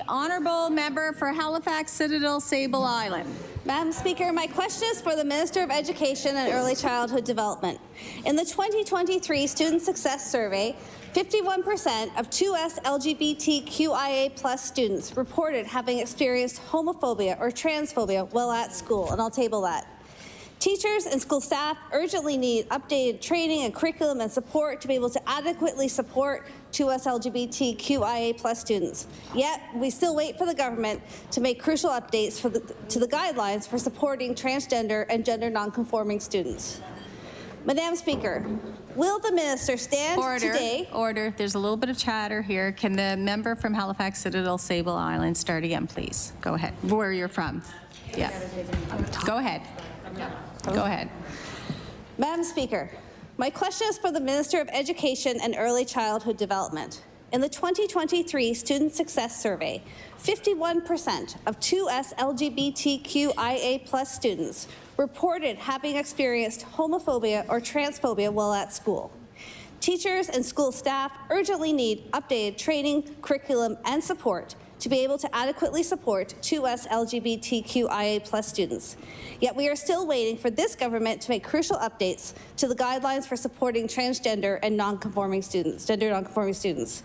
honourable member for Halifax Citadel Sable Island. Madam Speaker, my question is for the Minister of Education and Early Childhood Development. In the 2023 Student Success Survey, 51% of 2SLGBTQIA+ students reported having experienced homophobia or transphobia while at school, and I'll table that. Teachers and school staff urgently need updated training and curriculum and support to be able to adequately support 2SLGBTQIA+ students. Yet, we still wait for the government to make crucial updates to the guidelines for supporting transgender and gender nonconforming students. Madam Speaker, will the minister stand today? Order. There's a little bit of chatter here. Can the member from Halifax Citadel Sable Island start again, please? Go ahead. Where you're from. Yeah. Go ahead. Go ahead. Madam Speaker, my question is for the Minister of Education and Early Childhood Development. In the 2023 Student Success Survey, 51% of 2SLGBTQIA+ students reported having experienced homophobia or transphobia while at school. Teachers and school staff urgently need updated training, curriculum, and support to be able to adequately support 2SLGBTQIA+ students. Yet we are still waiting for this government to make crucial updates to the guidelines for supporting transgender and non-conforming students, gender non-conforming students.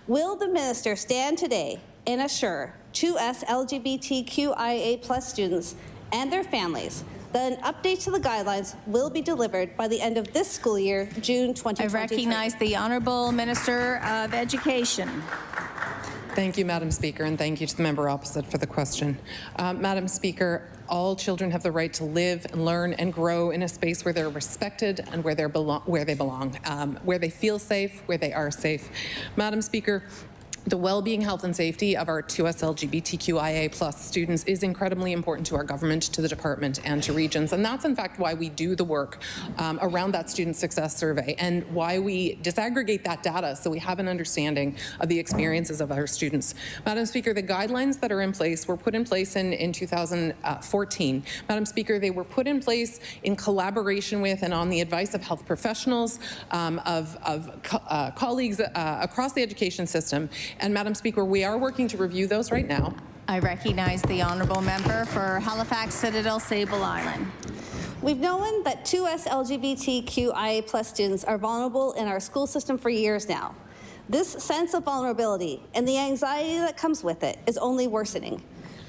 Will the minister stand today and assure 2SLGBTQIA+ students and their families that an update to the guidelines will be delivered by the end of this school year, June 2023? I recognize the Honourable Minister of Education. Thank you, Madam Speaker, and thank you to the member opposite for the question. Madam Speaker, all children have the right to live and learn and grow in a space where they're respected and where they belong, where they feel safe, where they are safe. Madam Speaker, the well-being, health and safety of our 2SLGBTQIA+ students is incredibly important to our government, to the department and to regions, and that's in fact why we do the work around that student success survey and why we disaggregate that data so we have an understanding of the experiences of our students. Madam Speaker, the guidelines that are in place were put in place in 2014. Madam Speaker, they were put in place in collaboration with and on the advice of health professionals, colleagues across the education system. And Madam Speaker, we are working to review those right now. I recognize the honourable member for Halifax Citadel Sable Island. We've known that 2SLGBTQIA+ students are vulnerable in our school system for years now. This sense of vulnerability and the anxiety that comes with it is only worsening.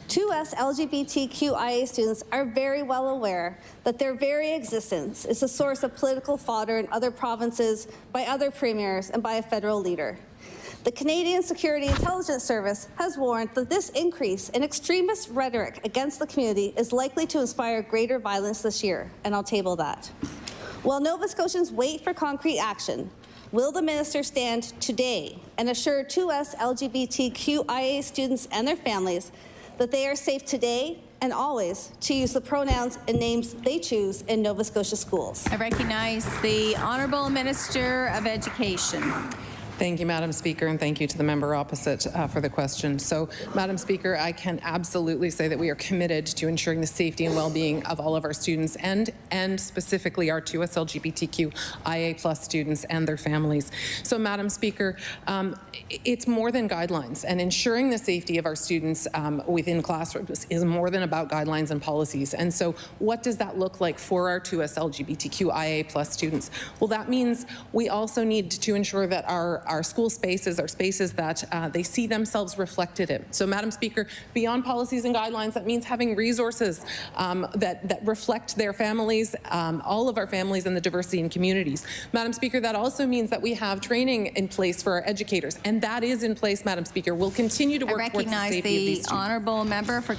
2SLGBTQIA students are very well aware that their very existence is a source of political fodder in other provinces, by other premiers, and by a federal leader. The Canadian Security Intelligence Service has warned that this increase in extremist rhetoric against the community is likely to inspire greater violence this year, and I'll table that. While Nova Scotians wait for concrete action, will the minister stand today and assure 2SLGBTQIA students and their families that they are safe today and always to use the pronouns and names they choose in Nova Scotia schools? I recognize the Honourable Minister of Education. Thank you, Madam Speaker, and thank you to the member opposite for the question. So, Madam Speaker, I can absolutely say that we are committed to ensuring the safety and well-being of all of our students and specifically our 2SLGBTQIA+ students and their families. So, Madam Speaker, it's more than guidelines, and ensuring the safety of our students within classrooms is more than about guidelines and policies. And so, what does that look like for our 2SLGBTQIA+ students? Well, that means we also need to ensure that our school spaces are spaces that they see themselves reflected in. So, Madam Speaker, beyond policies and guidelines, that means having resources that reflect their families, all of our families and the diversity in communities. Madam Speaker, that also means that we have training in place for our educators, and that is in place, Madam Speaker. We'll continue to work towards the safety of these students. I recognize the honourable member for